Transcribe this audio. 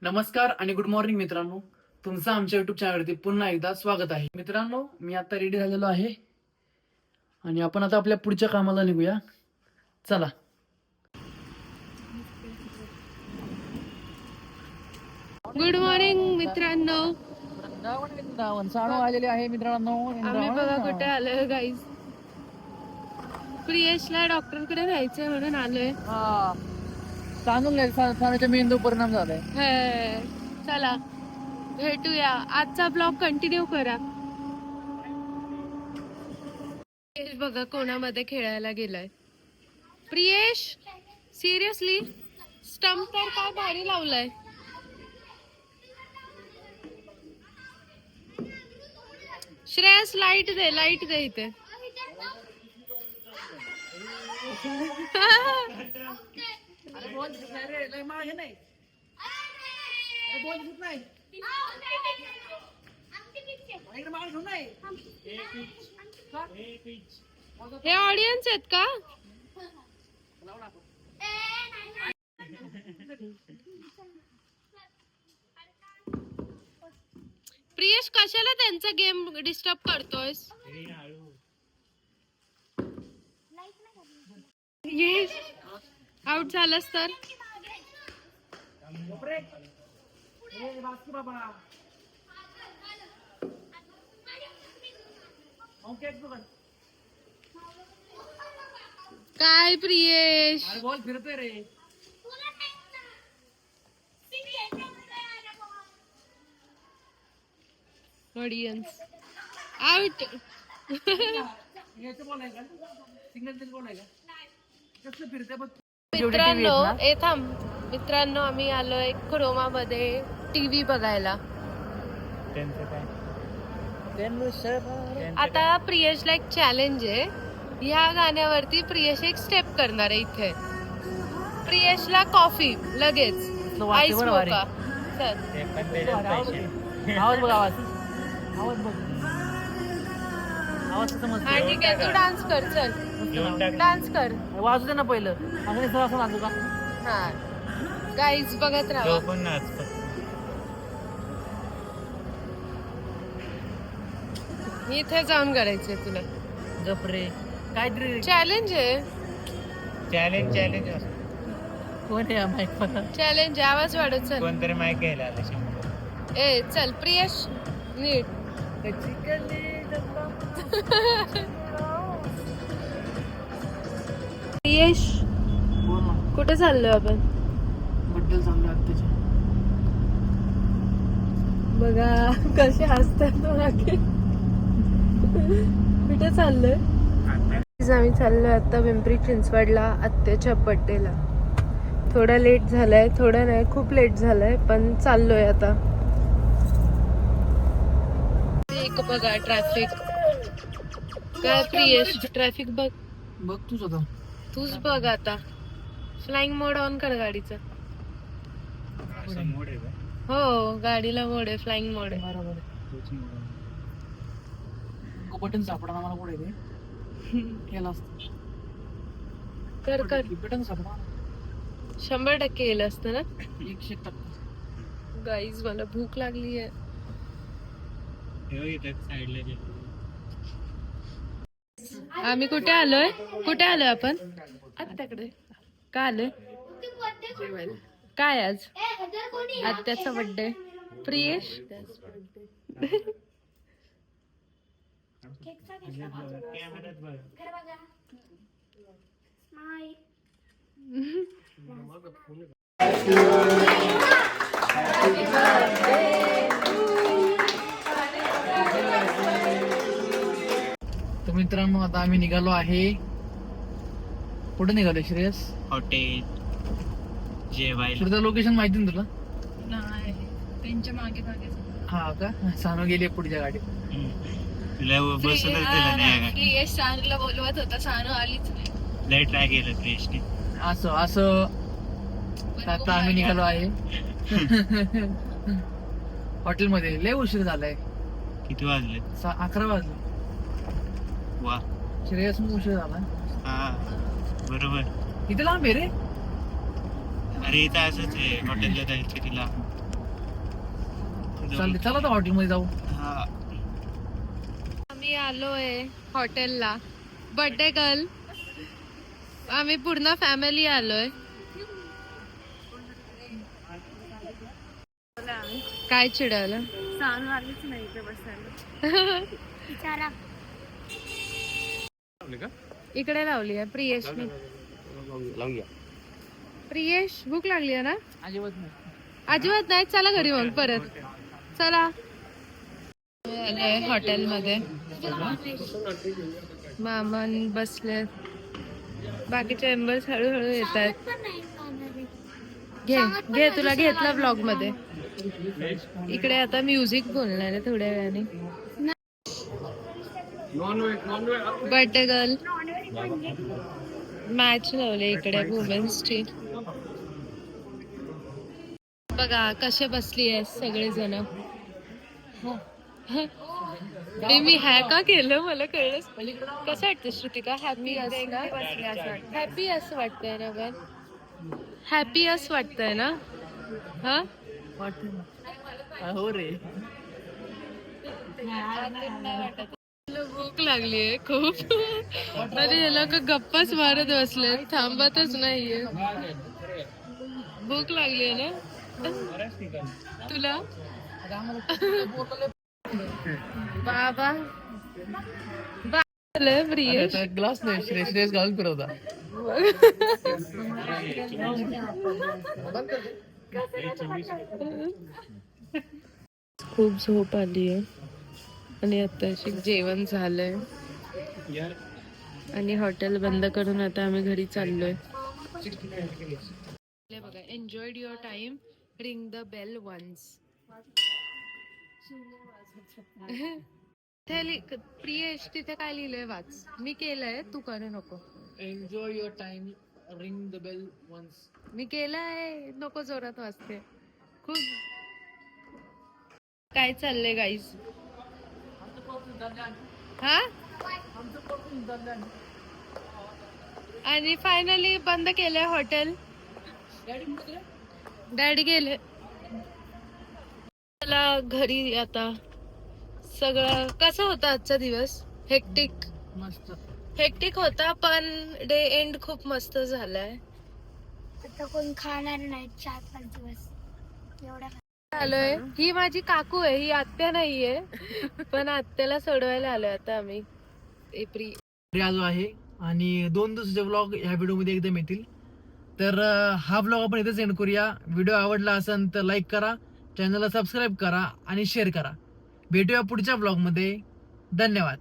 नमस्कार आणि good morning मित्रांनो. तुमचं आमच्या युट्यूब चॅनलवरती पुन्हा एकदा स्वागत आहे. मित्रांनो, मी आता रेडी झालेलो आहे आणि आपण आता आपल्या पुढच्या कामाला निघूया. चला. गुड मॉर्निंग मित्रांनो. साणू आलेले आहे मित्रांनो. आम्ही बघा कुठे आलोय गाईज. प्रियेशला डॉक्टरकडे न्यायचंय म्हणून आलोय. साणूच्या मेंदू परिणाम झालाय. चला भेटूया. आजचा ब्लॉग कंटिन्यू करा. प्रियेश बघा कोणामध्ये खेळायला गेलाय. प्रियेश सिरियसली स्टंप तर काय भारी लावलाय. श्रेयस लाईट दे इथे. हे ऑडियन्स आहेत का? प्रियेश कशाला त्यांचा गेम डिस्टर्ब करतोयस? ये आउट झालास तर काय प्रियेश बॉल फिरतोय रे. Audience out. मित्रांनो आम्ही आलोय क्रोमा मध्ये टीव्ही बघायला. आता प्रियेशला एक चॅलेंज आहे. ह्या गाण्यावरती प्रियेश एक स्टेप करणार आहे. इथे प्रियेशला कॉफी लगेच आईस मोका. आवाज बघ, आवाज बघ. आणि काय तू डान्स कर. चल डान्स कर. वाजू दे ना पहिलं. असं वाजू का? हा गाईज बघत राहा. इथे जाऊन करायचंय तुला. गपरे काहीतरी चॅलेंज आहे. चॅलेंज कोण आहे माईक पण? चॅलेंज आवाज वाढत. चल कोणतरी माईक घ्यायला ए चल प्रियेश नीट. प्रियेश कुठे चाललोय आपण? बड्डल चालू आहे त्याच्या. बघा कसे हसतात मागे. कुठे चाललोय? आम्ही चाललोय आता पिंपरी चिंचवडला आत्याच्या बड्डेला. थोडा लेट झालाय. थोडा नाही खूप लेट झालाय पण चाललोय आता. एक बघा ट्रॅफिक. काय प्रियेश ट्रॅफिक बघ. बघ तूच होता. तूच बघ आता. फ्लाइंग मोड ऑन कर गाडीचा. हो गाडीला मोड आहे. फ्लाइंग मोड आहे. बरोबर. बटन सापडा मला पुढे ते केलं असतं. कर बटन सापडा 100% केलं असतं ना. 100%. गाईज मला भूक लागली आहे. आम्ही कुठे आलोय आपण? आत्याकडे. का आलोय? काय आज? आत्याचा बर्थडे. प्रियेश तर मित्रांनो आता आम्ही निघालो आहे. कुठे निघालो श्रेयस? हॉटेल जेवायला. तुझं लोकेशन माहिती ना तुला? नाही त्यांच्या मागे हा का? सानू गेली पुढच्या गाडीत. तुला बसूनच दिलं नाही. प्रियेश सानूला बोलवत होता. सानू आलीच नाही. लय ट्राय केलं प्रियेशने. असं आता आम्ही निघालो आहे हॉटेलमध्ये. लय उशीर झालाय. किती वाजले? 11 वाजले. वा श्रेयस मग उशीर झाला. हा बरोबर. किती लांब आहे रे? अरे इथं असंच आहे, हॉटेलला जायचं तिला. चालते, चला तर हॉटेलमध्ये जाऊ. हा. आम्ही आलोय हॉटेलला. बर्थडे गर्ल, आम्ही पूर्ण फॅमिली आलोय. काय चिडायला? इकडे लावली आहे प्रियेशने. प्रियेश, भूक लागली आहे ना? अजिबात नाही. अजिबात नाही. चला घरी मग परत. चला हॉटेल मध्ये. मामान बसले, बाकीचे मेंबर्स हळूहळू येत आहेत. घे घे, तुला घेतला ब्लॉग मध्ये. इकडे आता म्युझिक बोलणार आहे थोड्या वेळाने. बर्थडे गर्ल मॅच लावले इकडे वुमेन्सची. बघा कसे बसली आहे सगळेजण. मी हॅ का केलं मला कळलंच. कसं वाटतं श्रुतिका? हॅपी हॅपी असं वाटतंय ना गं? हॅपी असं वाटतंय ना? हा हो रे. भूक लागलीये खूप. अरे हे लोक गप्पाच मारत बसले, थांबतच नाहीये. भूक लागलीये ना तुला? बाबा प्रियेश ग्लास नाही, श्रेयस घालून फिरवता. खूप झोप आली आहे आणि आताशी जेवण झालंय आणि हॉटेल बंद करून आता आम्ही घरी चाललोय. बघा, enjoyed your time, ring the bell once. Priyesh तिथे काय लिहिलंय वाच. मी केलंय, तू करू नको. Enjoy your time, ring the bell once. मी केलंय, नको जोरात वाचते. खूप काय चाललंय गाईज? हा आणि फायनली बंद केलंय हॉटेल. डॅडी गेले. चला घरी आता. सगळं कसं होतं आजचा दिवस? हेक्टिक मस्त. हेक्टिक होता, पण डे एंड खूप मस्त झालाय. आता कोण खाणार नाही 4-5 दिवस एवढा. आलोय, ही माझी काकू आहे, ही आत्या नाहीये. पण आत्याला सोडवायला आलोय आता आम्ही. आलो आहे आणि 2 दिवसाचे व्लॉग ह्या व्हिडिओ मध्ये एकदम येतील. तर हा व्लॉग आपण इथेच एंड करूया. व्हिडिओ आवडला असेल तर लाईक करा, चॅनलला सबस्क्राईब करा आणि शेअर करा. भेटूया पुढच्या व्लॉग मध्ये. धन्यवाद.